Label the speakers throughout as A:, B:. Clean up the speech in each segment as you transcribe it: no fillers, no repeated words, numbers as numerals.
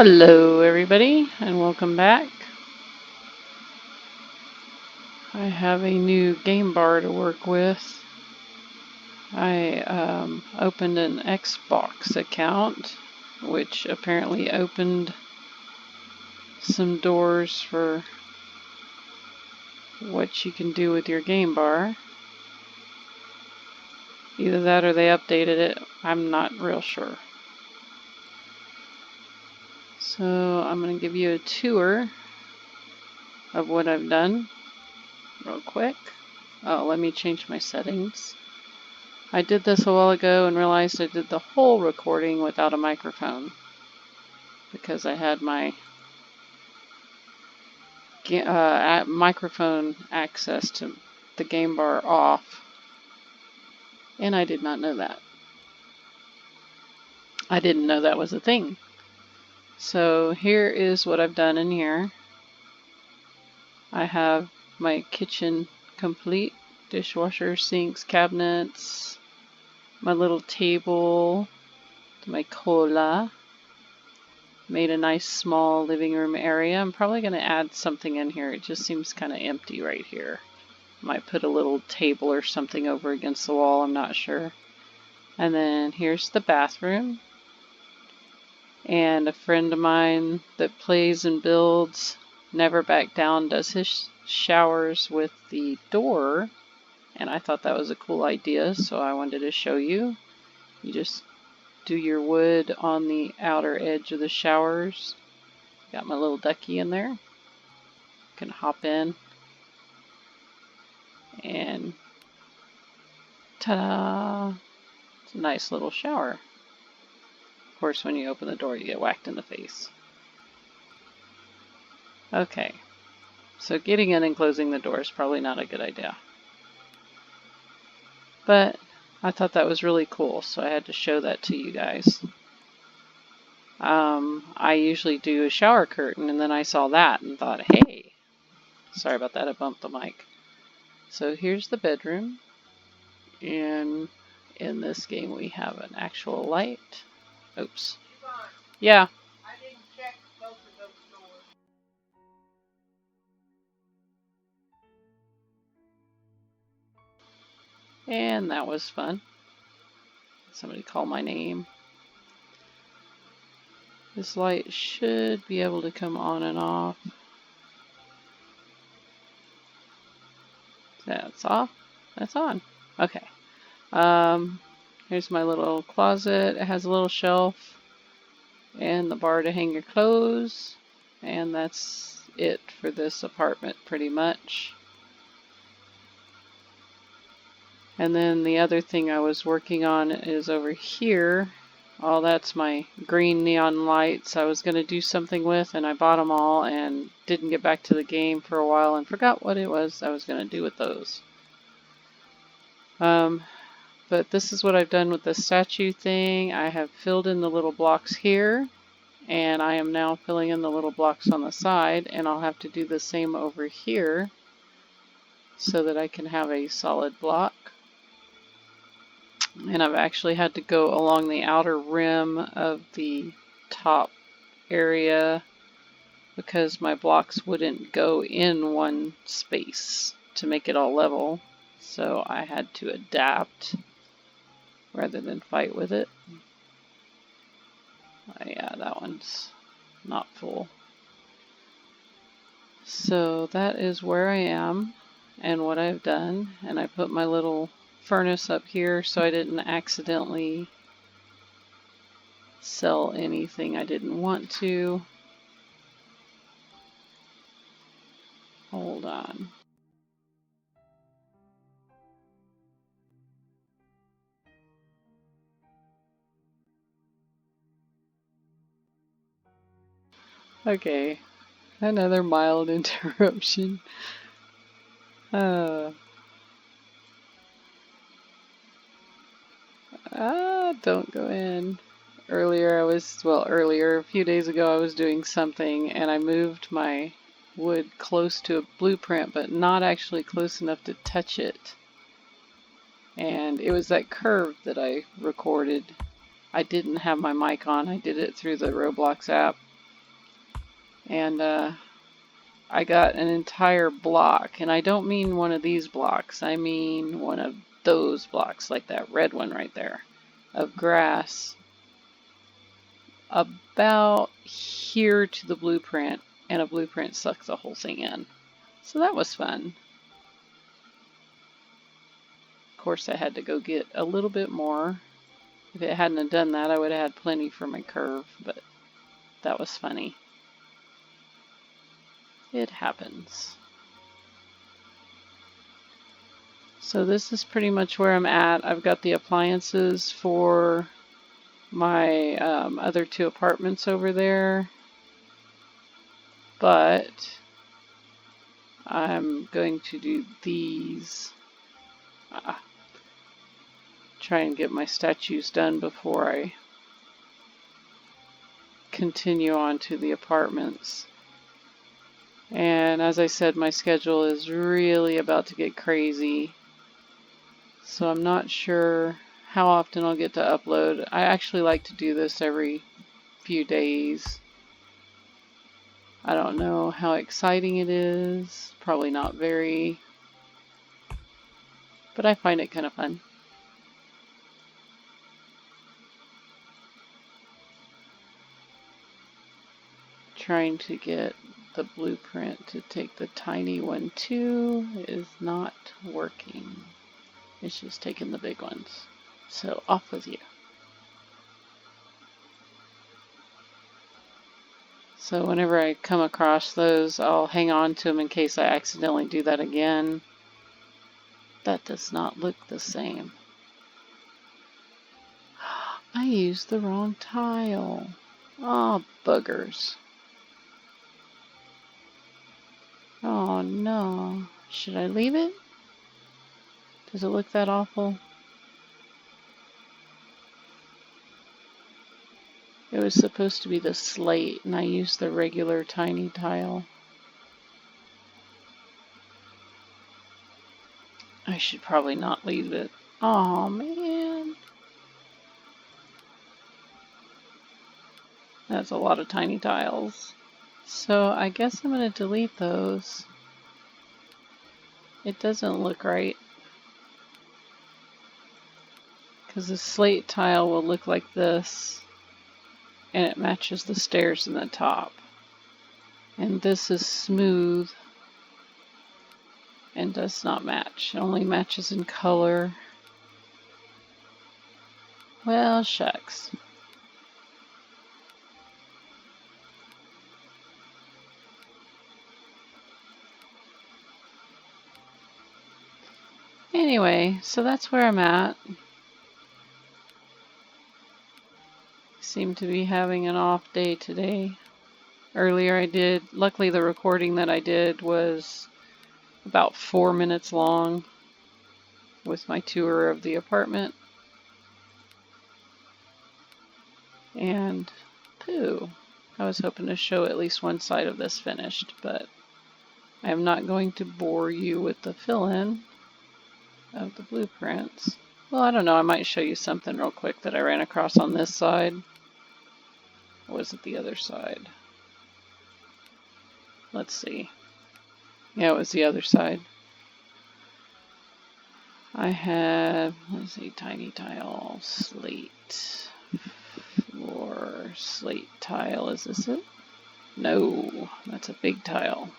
A: Hello everybody and welcome back. I have a new game bar to work with. I opened an Xbox account, which apparently opened some doors for what you can do with your game bar. Either that or they updated it. I'm not real sure. So I'm going to give you a tour of what I've done real quick. Oh, let me change my settings. I did this a while ago and realized I did the whole recording without a microphone because I had my microphone access to the game bar off, and I did not know that. I didn't know that was a thing. So here is what I've done in here. I have my kitchen complete: dishwasher, sinks, cabinets, my little table, my cola. Made a nice small living room area. I'm probably going to add something in here. It just seems kind of empty right here. Might put a little table or something over against the wall. I'm not sure. And then here's the bathroom. And a friend of mine that plays and builds Never Back Down does his showers with the door. And I thought that was a cool idea, so I wanted to show you. You just do your wood on the outer edge of the showers. Got my little ducky in there. Can hop in and ta-da! It's a nice little shower. Of course, when you open the door, you get whacked in the face. Okay, so getting in and closing the door is probably not a good idea. But I thought that was really cool, so I had to show that to you guys. I usually do a shower curtain, and then I saw that and thought, hey, sorry about that, I bumped the mic. So here's the bedroom, and in this game we have an actual light. Oops. Yeah.
B: I didn't check both of those doors.
A: And that was fun. Somebody called my name. This light should be able to come on and off. That's off. That's on. Okay. Here's my little closet. It has a little shelf and the bar to hang your clothes. And that's it for this apartment pretty much. And then the other thing I was working on is over here. Oh, that's my green neon lights I was going to do something with, and I bought them all and didn't get back to the game for a while and forgot what it was I was going to do with those. But this is what I've done with the statue thing. I have filled in the little blocks here, and I am now filling in the little blocks on the side, and I'll have to do the same over here so that I can have a solid block. And I've actually had to go along the outer rim of the top area because my blocks wouldn't go in one space to make it all level. So I had to adapt rather than fight with it. Yeah, that one's not full. So that is where I am and what I've done. And I put my little furnace up here so I didn't accidentally sell anything I didn't want to. Hold on. Okay, another mild interruption. Don't go in. Earlier, a few days ago, I was doing something and I moved my wood close to a blueprint, but not actually close enough to touch it. And it was that curve that I recorded. I didn't have my mic on. I did it through the Roblox app. And I got an entire block, and I don't mean one of these blocks, I mean one of those blocks, like that red one right there, of grass about here to the blueprint, and a blueprint sucks the whole thing in. So that was fun. Of course, I had to go get a little bit more. If it hadn't have done that, I would have had plenty for my curve, but that was funny. It happens. So this is pretty much where I'm at. I've got the appliances for my other two apartments over there, but I'm going to do these. Try and get my statues done before I continue on to the apartments. And as I said, my schedule is really about to get crazy, so I'm not sure how often I'll get to upload. I actually like to do this every few days. I don't know how exciting it is. Probably not very, but I find it kind of fun. Trying to get the blueprint to take the tiny one too is not working. It's just taking the big ones. So off with you. So whenever I come across those, I'll hang on to them in case I accidentally do that again. That does not look the same. I used the wrong tile. Oh, buggers. Oh no. Should I leave it? Does it look that awful? It was supposed to be the slate, and I used the regular tiny tile. I should probably not leave it. Oh man. That's a lot of tiny tiles. So I guess I'm going to delete those. It doesn't look right, because the slate tile will look like this, and it matches the stairs in the top. And this is smooth and does not match. It only matches in color. Well, shucks. Anyway, so that's where I'm at. Seem to be having an off day today. Earlier luckily the recording that I did was about 4 minutes long with my tour of the apartment. And poo. I was hoping to show at least one side of this finished, but I am not going to bore you with the fill-in of the blueprints. Well, I don't know, I might show you something real quick that I ran across on this side. Or was it the other side? Let's see. Yeah, it was the other side. I have, let's see, tiny tile, slate, floor, slate tile. Is this it? No, that's a big tile.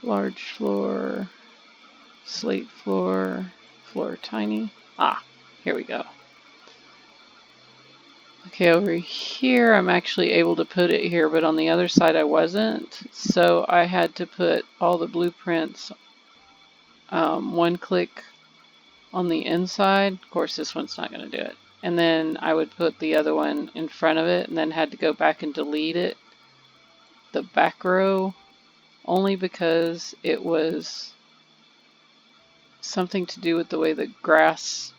A: Large floor, slate floor, floor tiny. Ah, here we go. Okay, over here I'm actually able to put it here, but on the other side I wasn't. So I had to put all the blueprints one click on the inside. Of course, this one's not going to do it. And then I would put the other one in front of it and then had to go back and delete it, the back row, only because it was something to do with the way the grass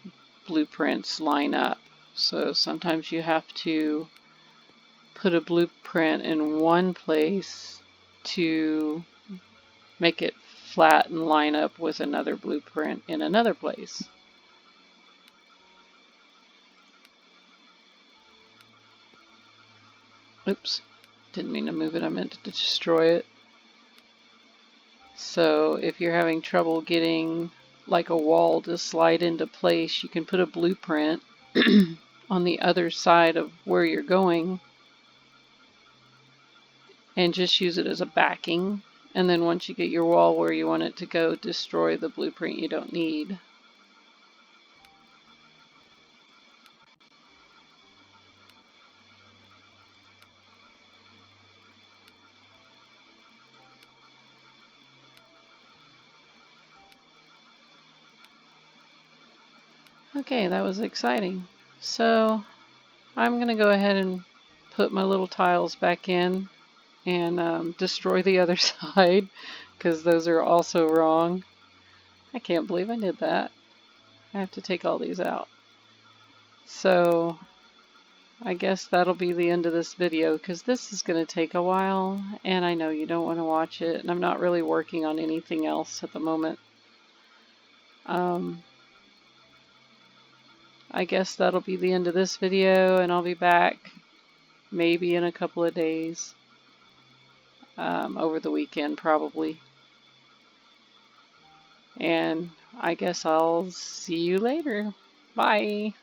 A: blueprints line up. So sometimes you have to put a blueprint in one place to make it flat and line up with another blueprint in another place. Oops, didn't mean to move it, I meant to destroy it. So if you're having trouble getting like a wall to slide into place, you can put a blueprint on the other side of where you're going and just use it as a backing. And then once you get your wall where you want it to go, destroy the blueprint you don't need. Okay, that was exciting. So I'm going to go ahead and put my little tiles back in and destroy the other side because those are also wrong. I can't believe I did that. I have to take all these out. So I guess that'll be the end of this video because this is going to take a while and I know you don't want to watch it, and I'm not really working on anything else at the moment. I guess that'll be the end of this video, and I'll be back maybe in a couple of days, over the weekend probably. And I guess I'll see you later. Bye.